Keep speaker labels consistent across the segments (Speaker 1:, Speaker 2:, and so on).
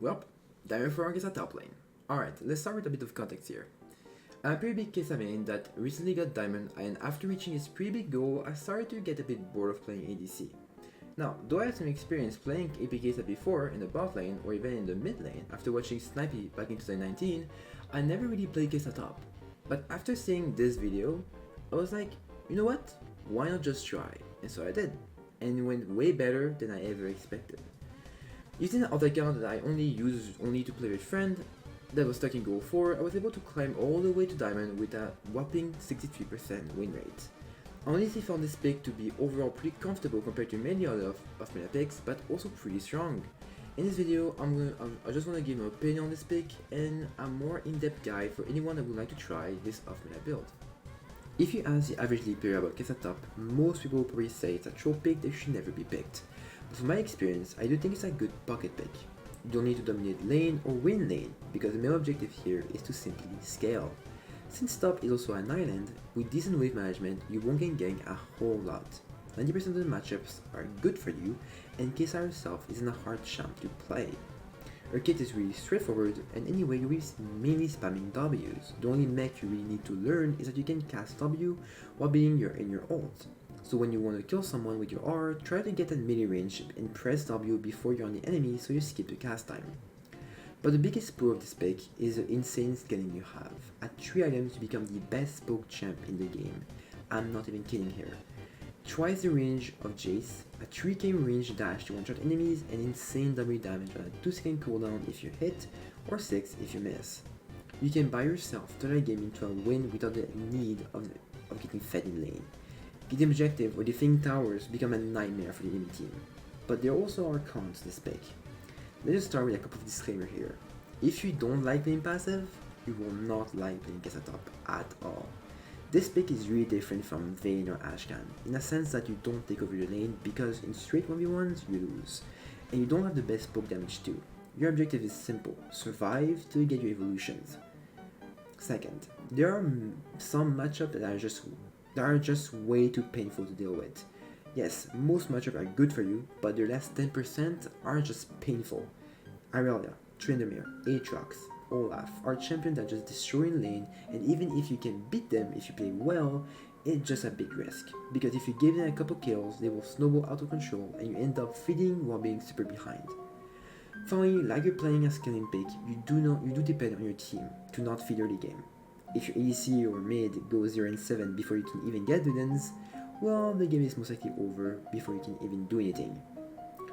Speaker 1: Well, Diamond Frog is a top lane. Alright, let's start with a bit of context here. I'm a pretty big Kai'Sa main that recently got Diamond, and after reaching his pretty big goal, I started to get a bit bored of playing ADC. Now, though I had some experience playing AP Kai'Sa before in the bot lane or even in the mid lane after watching Snipey back in 2019, I never really played Kai'Sa top. But after seeing this video, I was like, you know what? Why not just try? And so I did, and it went way better than I ever expected. Using an alt account that I only used to play with friend that was stuck in goal 4, I was able to climb all the way to Diamond with a whopping 63% win rate. I honestly found this pick to be overall pretty comfortable compared to many other off-meta picks, but also pretty strong. In this video, I just want to give my opinion on this pick and a more in-depth guide for anyone that would like to try this off-meta build. If you ask the average league player about Kai'Sa top, most people will probably say it's a troll pick that should never be picked. But from my experience, I do think it's a good pocket pick. You don't need to dominate lane or win lane, because the main objective here is to simply scale. Since top is also an island, with decent wave management, you won't get ganked a whole lot. 90% of the matchups are good for you, and Kai'Sa herself isn't a hard champ to play. Her kit is really straightforward, and anyway you'll be mainly spamming W's. The only mech you really need to learn is that you can cast W while being in your ult. So when you want to kill someone with your R, try to get at melee range and press W before you're on the enemy so you skip the cast time. But the biggest pro of this pick is the insane scaling you have. At 3 items you become the best poke champ in the game. I'm not even kidding here. Twice the range of Jace, a 3k range dash to one-shot enemies, and insane W damage on a 2-second cooldown if you hit, or 6 if you miss. You can buy yourself turn a game into a win without the need of getting fed in lane. Getting objective or defending towers become a nightmare for the enemy team. But there also are cons to this pick. Let's just start with a couple of disclaimers here. If you don't like playing passive, you will not like playing Kai'Sa top at all. This pick is really different from Vayne or Ashcan, in a sense that you don't take over your lane because in straight 1v1s you lose, and you don't have the best poke damage too. Your objective is simple, survive till you get your evolutions. Second, there are some matchups that are just way too painful to deal with. Yes, most matchups are good for you, but their last 10% are just painful. Irelia, Tryndamere, Aatrox, Olaf are champions that just destroy in lane, and even if you can beat them if you play well, it's just a big risk. Because if you give them a couple kills, they will snowball out of control and you end up feeding while being super behind. Finally, like you're playing a scaling pick, you do depend on your team to not feed early game. If your ADC or mid goes 0 and 7 before you can even get Dudens, well, the game is most likely over before you can even do anything.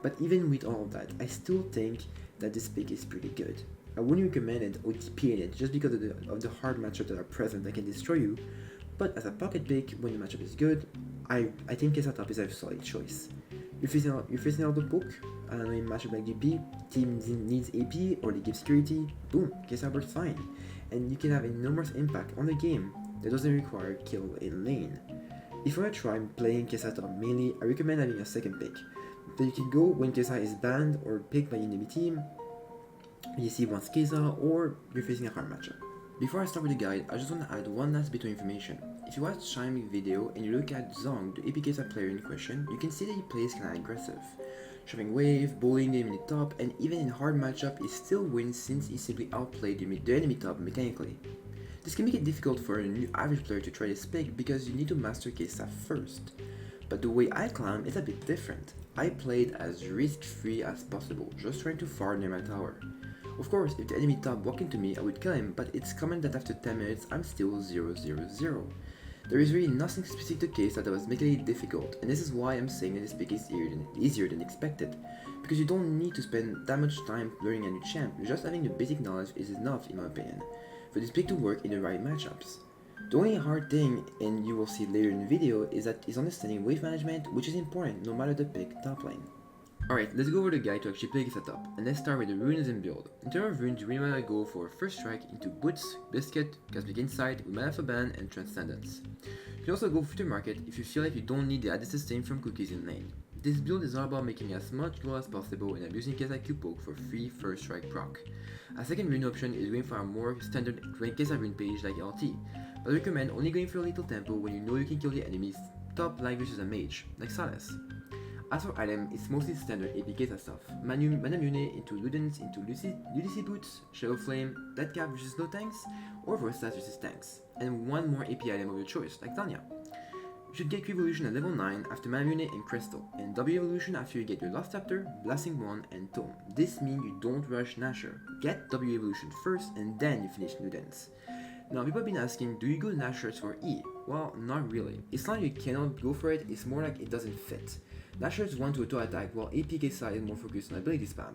Speaker 1: But even with all of that, I still think that this pick is pretty good. I wouldn't recommend an OTP in it just because of the hard matchups that are present that can destroy you, but as a pocket pick, when the matchup is good, I think Kai'Sa top is a solid choice. You're facing out the book, in a matchup like GP, team needs AP or they give security, boom, Kai'Sa works fine. And you can have enormous impact on the game that doesn't require kill in lane. If you want to try playing Kai'Sa top mainly, I recommend having a second pick. That you can go when Kai'Sa is banned or picked by the enemy team, you see wants Kai'Sa, or you're facing a hard matchup. Before I start with the guide, I just want to add one last bit of information. If you watch Shiny's video and you look at Zong, the AP Kai'Sa player in question, you can see that he plays kinda aggressive. Shoving wave, bullying them in the top, and even in hard matchup, he still wins since he simply outplayed the enemy top mechanically. This can make it difficult for a new average player to try this pick because you need to master Kai'Sa first. But the way I climb is a bit different. I played as risk-free as possible, just trying to farm near my tower. Of course, if the enemy top walked into me, I would kill him, but it's common that after 10 minutes, I'm still 0-0-0. There is really nothing specific to Kai'Sa that was making it difficult, and this is why I'm saying that this pick is easier than expected. Because you don't need to spend that much time learning a new champ, just having the basic knowledge is enough in my opinion, for this pick to work in the right matchups. The only hard thing, and you will see later in the video, is understanding wave management, which is important no matter the pick top lane. Alright, let's go over the guide to actually play Kai'Sa top, and let's start with the runes and build. In terms of runes, you really want to go for first strike into Boots, Biscuit, Cosmic Insight, Mana for Ban, and Transcendence. You can also go Future Market if you feel like you don't need the added sustain from cookies in lane. This build is all about making as much gold as possible and abusing Kai'Sa Q poke for free first strike proc. A second rune option is going for a more standard Kai'Sa rune page like LT, but I recommend only going for a little tempo when you know you can kill the enemies top like versus a mage, like Salas. As for item, it's mostly standard AP Kai'sa stuff. Manamune into Ludens into Ludici Boots, Shadow Flame, Deadcap versus low tanks, or Voice-Stats versus tanks, and one more AP item of your choice, like Zanya. You should get Q-Evolution at level 9 after Manamune and Crystal, and W-Evolution after you get your Lost Chapter, Blasting Wand, and Tome. This means you don't rush Nasher. Get W-Evolution first, and then you finish Ludens. Now, people have been asking, do you go Nashers for E? Well, not really. It's not like you cannot go for it, it's more like it doesn't fit. Nashers want to auto-attack, while AP Kai'sa is more focused on ability spam.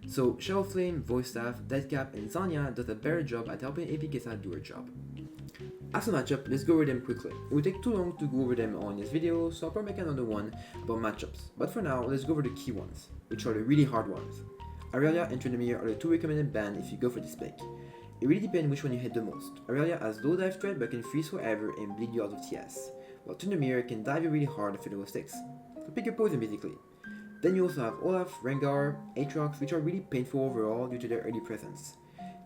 Speaker 1: So, Shadow Flame, Voice Staff, Deadcap, and Zanya does a better job at helping AP Kai'sa do her job. As a matchup, let's go over them quickly. It would take too long to go over them all in this video, so I'll probably make another one about matchups. But for now, let's go over the key ones, which are the really hard ones. Aurelia and Tryndamere are the two recommended bans if you go for this pick. It really depends which one you hit the most. Aurelia has low dive threat but can freeze forever and bleed you out of TS, while Tryndamere can dive you really hard if it level 6. So pick your poison basically. Then you also have Olaf, Rengar, Aatrox, which are really painful overall due to their early presence.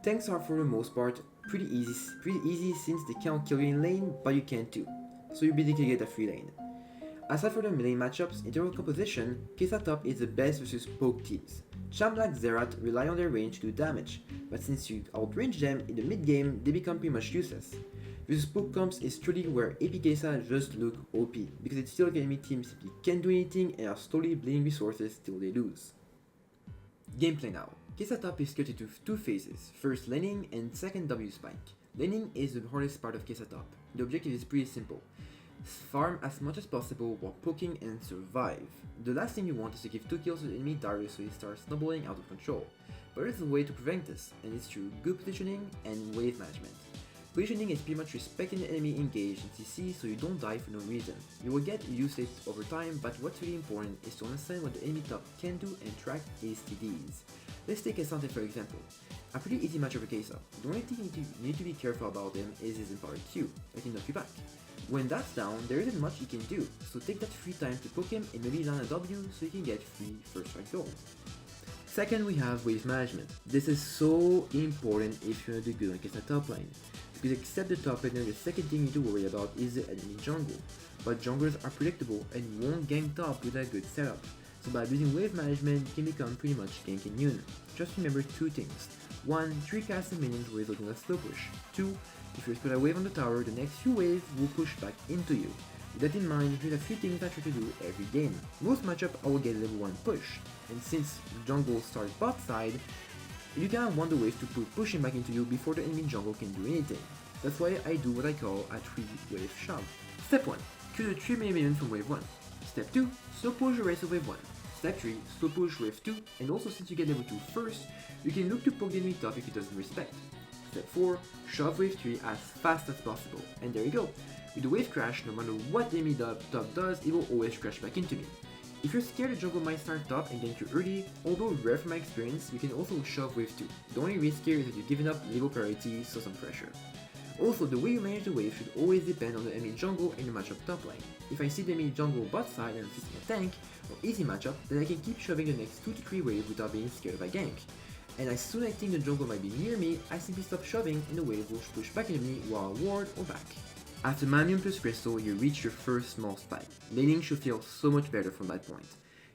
Speaker 1: Tanks are for the most part pretty easy since they can't kill you in lane, but you can too, so you basically get a free lane. Aside from the lane matchups, in terms of composition, Kai'Sa top is the best versus poke teams. Champ like Zerat rely on their range to do damage, but since you outrange them in the mid game, they become pretty much useless. Versus poke comps is truly where AP Kai'Sa just look OP, because it's still like enemy teams simply can't do anything and are slowly bleeding resources till they lose. Gameplay now. Kai'Sa top is cut into two phases, first laning and second W spike. Laning is the hardest part of Kai'Sa top. The objective is pretty simple. Farm as much as possible while poking and survive. The last thing you want is to give 2 kills to the enemy Darius so he starts snowballing out of control. But there's a way to prevent this, and it's through good positioning and wave management. Positioning is pretty much respecting the enemy engaged in CC so you don't die for no reason. You will get used to it over time, but what's really important is to understand what the enemy top can do and track his TDs. Let's take Asante for example. A pretty easy matchup for Kai'Sa. The only thing you need to be careful about him is his empowered Q, that can knock you back. When that's down, there isn't much you can do, so take that free time to poke him and maybe land a W so you can get free first strike gold. Second, we have wave management. This is so important if you want to do good on Kai'Sa top lane, because except the top laner, the second thing you need to worry about is the enemy jungle. But junglers are predictable and won't gank top with a good setup, so by using wave management you can become pretty much gank immune. Just remember two things. 1. 3 casting minions who are looking at slow push. 2. If you put a wave on the tower, the next few waves will push back into you. With that in mind, here's a few things I try to do every game. Most matchup I will get level 1 push, and since jungle starts bot side, you kinda want the wave to put pushing back into you before the enemy jungle can do anything. That's why I do what I call a 3-wave shove. Step 1. Kill the 3 minions from wave 1. Step 2. Slow push the rest of wave 1. Step 3. Slow push wave 2, and also since you get level 2 first, you can look to poke the enemy top if he doesn't respect. Step 4. Shove wave 3 as fast as possible, and there you go. With the wave crash, no matter what the enemy top does, it will always crash back into me. If you're scared the jungle might start top and gank you early, although rare from my experience, you can also shove wave 2. The only risk here is that you're giving up level priority, so some pressure. Also, the way you manage the wave should always depend on the enemy jungle and the matchup top lane. If I see the enemy jungle bot side and I'm facing a tank, or easy matchup, then I can keep shoving the next 2 to 3 waves without being scared of a gank. And as soon as I think the jungle might be near me, I simply stop shoving and the wave will push back into me while I ward or back. After Manium plus Crystal, you reach your first small spike. Laning should feel so much better from that point.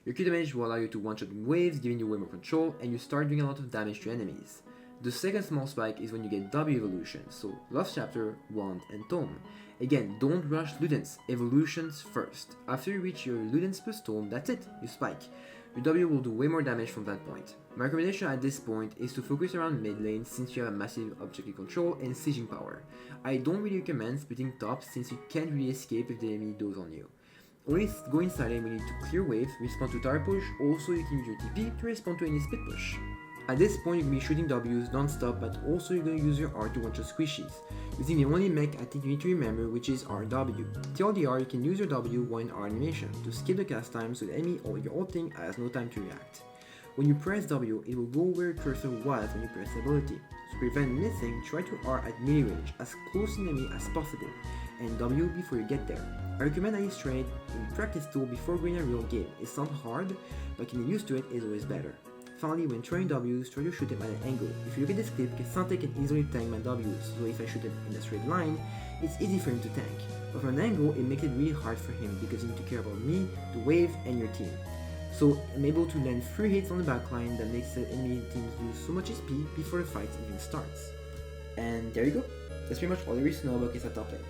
Speaker 1: Your Q damage will allow you to one-shot waves, giving you way more control, and you start doing a lot of damage to enemies. The second small spike is when you get W evolution, so Lost Chapter, Wand, and Tome. Again, don't rush Ludens, evolutions first. After you reach your Ludens plus Tome, that's it, you spike. Your W will do way more damage from that point. My recommendation at this point is to focus around mid lane since you have a massive objective control and sieging power. I don't really recommend splitting top since you can't really escape if the enemy does on you. Only go inside lane when you need to clear waves, respond to tower push, also you can use your TP to respond to any split push. At this point, you're going to be shooting W's non-stop, but also you're going to use your R to one-shot squishies, using the only mech I think you need to remember, which is RW. TLDR, you can use your W while in R animation, to skip the cast time so the enemy or your ulting has no time to react. When you press W, it will go where your cursor was when you press the ability. To prevent missing, try to R at melee range, as close to the enemy as possible, and W before you get there. I recommend that you trade in practice tool before going a real game. It's not hard, but getting used to it is always better. Finally, when throwing W's, try to shoot them at an angle. If you look at this clip, Sante can easily tank my W's, so if I shoot him in a straight line, it's easy for him to tank. But from an angle, it makes it really hard for him because you need to care about me, the wave, and your team. So I'm able to land 3 hits on the backline that makes the enemy teams lose so much SP before the fight even starts. And there you go. That's pretty much all there is to know about Kai'Sa top lane.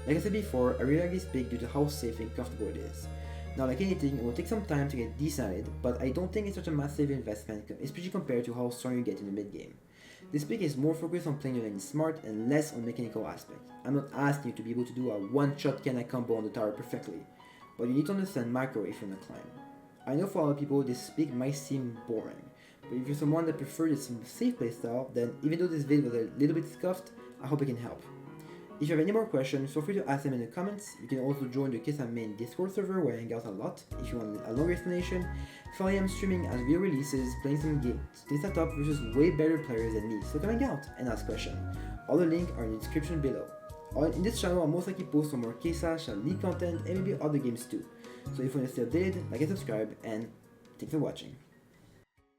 Speaker 1: Like I said before, I really like this pick due to how safe and comfortable it is. Now, like anything, it will take some time to get decent, but I don't think it's such a massive investment, especially compared to how strong you get in the mid game. This pick is more focused on playing your lane smart and less on mechanical aspect. I'm not asking you to be able to do a one-shot Kenna combo on the tower perfectly, but you need to understand macro if you're in a climb. I know for a lot of people this pick might seem boring, but if you're someone that prefers this safe playstyle, then even though this video was a little bit scuffed, I hope it can help. If you have any more questions, feel free to ask them in the comments. You can also join the Kai'Sa main Discord server where I hang out a lot if you want a longer explanation. Finally, I'm streaming as video releases, playing some games. Kai'Sa top versus way better players than me, so come hang out and ask questions. All the links are in the description below. In this channel, I'll most likely post some more Kai'Sa, league content, and maybe other games too. So if you want to stay updated, like and subscribe, and thanks for watching.